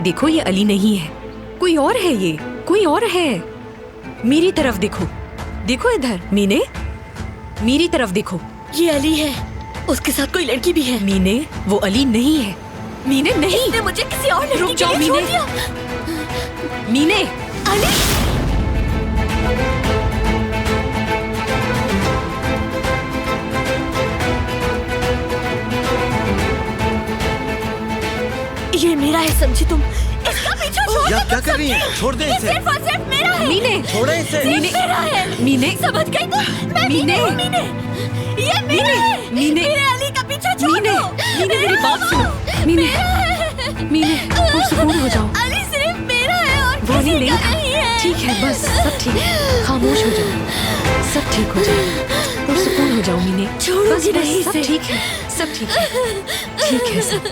देखो, ये अली नहीं है, कोई और है, ये कोई और है। मेरी तरफ देखो, देखो इधर। मीने, मेरी तरफ देखो। ये अली है, उसके साथ कोई लड़की भी है। मीने, वो अली नहीं है। मीने नहीं, इसने मुझे किसी और लड़की रुक जाओ के लिए छोड़ मीने। दिया। मीने, अली, ये मेरा है, समझी तुम? इसका पीछा छोड़ या दे, क्या तुम कर रही है? समझी? छोड़ दे ये इसे। सिर्फ और सिर्फ मेरा है। मीने, छोड़े इसे। मीने मेरा है। मीने, समझ गई तुम? मैं मीने हूँ, मीने। ये मेरा है। मीने, मेरे अली का पीछा छोड़ मीने, दो। मीने, मेरी बात सुनो। मीने, मीने, तुम सुकून हो जाओ। अली सिर्फ मेरा है और वो अली किसी नहीं का था। नहीं है। ठीक है, बस सब ठीक है, खामोश हो जाओ, सब ठीक हो जाएगा। तुम सुकून हो जाओ मीने, छोड़ूंगी बस नहीं सब इसे। ठीक है, सब ठीक है, ठीक है सब।